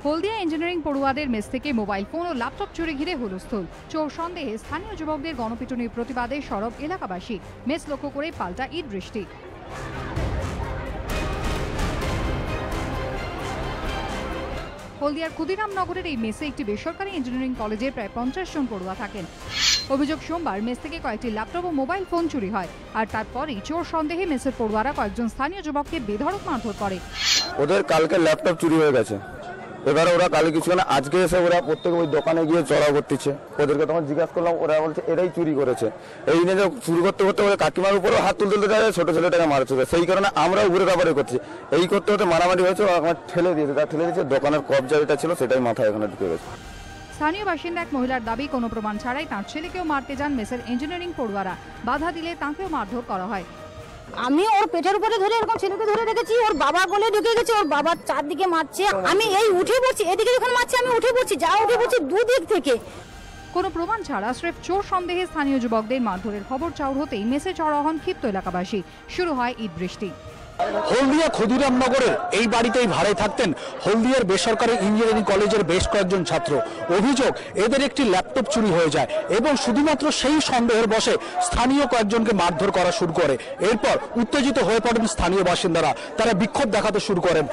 হলদিয়া engineering পড়ুয়াদের mace থেকে mobile phone ও laptop চুরি ঘিরে হুলস্থুল। চোর সন্দেহে স্থানীয় যুবকদের গণপিটুনির প্রতিবাদে সরব এলাকাবাসী। মেস লক্ষ্য করে পাল্টা ইট বৃষ্টি। হলদিয়ার ক্ষুদিরামনগরের এই মেসে একটি বেসরকারি ইঞ্জিনিয়ারিং কলেজে প্রায় 50 জন পড়ুয়া থাকেন। অভিযোগ, সোমবার মেস থেকে কয়েকটি ল্যাপটপ ও মোবাইল ফোন চুরি হয়, আর তারপরই চোর সন্দেহে মেসের পড়ুয়ারা কয়েকজন স্থানীয় যুবককে বেধড়ক মারধর করে। ওদের কালকে ল্যাপটপ চুরি হয়ে গেছে, এবারে ওরা কালকে কিছু না, আজকে এসে ওরা প্রত্যেকে ওই দোকানে গিয়ে চড়াও করতেছে। ওদেরকে তখন জিজ্ঞাসা করলাম, ওরা বলছে এরাই চুরি করেছে। এই নিয়ে চুরি করতে করতে ওদের কাকিমার উপরেও হাত তুলতে যায়, ছোট ছেলেটাকে মারছে। সেই কারণে আমরা উপরে ব্যাপারে করছি। এই করতে হতে মারামারি হয়েছে, আমার ঠেলে দিয়েছে, তার ঠেলে দিয়েছে দোকানের কবজা যেটা ছিল সেটাই মাথায় এখানে ঢুকে গেছে। স্থানীয় বাসিন্দা এক মহিলার দাবি, কোনো প্রমাণ ছাড়াই তাঁর ছেলেকেও মারতে যান মেসের ইঞ্জিনিয়ারিং পড়ুয়ারা। বাধা দিলে তাঁকেও মারধর করা হয়। আমি ওর পেটের উপরে ধরে এরকম ছেলেকে ধরে রেখেছি, ওর বাবা গলে ঢুকে গেছে, ওর বাবার চারদিকে মারছে। আমি এই উঠে পড়ছি, এদিকে যখন মারছে আমি উঠে পড়ছি, যা উঠে পড়ছি দুদিক থেকে। কোনো প্রমাণ ছাড়া স্রেফ চোর সন্দেহে স্থানীয় যুবকদের মারধরের খবর চাউর হতেই মেসে চড়া হন ক্ষিপ্ত এলাকাবাসী। শুরু হয় ইট বৃষ্টি। হলদিয়া ক্ষুদিরামনগরের এই বাড়িতেই ভাড়ায় থাকতেন হলদিয়ার বেসরকারি ইঞ্জিনিয়ারিং কলেজের বেশ কয়েকজন ছাত্র। অভিযোগ, এদের একটি ল্যাপটপ চুরি হয়ে যায় এবং শুধুমাত্র সেই সন্দেহের বশে স্থানীয় কয়েকজনকে মারধর করা শুরু করে। এরপর উত্তেজিত হয়ে পড়েন স্থানীয় বাসিন্দারা, তারা বিক্ষোভ দেখাতে শুরু করেন।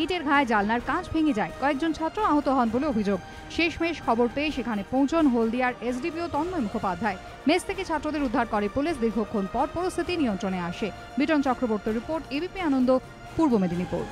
ইটের ঘায়ে জানলার কাঁচ ভেঙে যায়, কয়েকজন ছাত্র আহত হন বলে অভিযোগ। শেষমেশ খবর পেয়ে সেখানে পৌঁছন হলদিয়ার এসডিপিও তন্ময় মুখোপাধ্যায়। মেস থেকে ছাত্রদের উদ্ধার করে পুলিশ। দীর্ঘক্ষণ পর পরিস্থিতি নিয়ন্ত্রণে আসে। বিটন চক্রবর্তীর রিপোর্ট, এবিপি আনন্দ, পূর্ব মেদিনীপুর।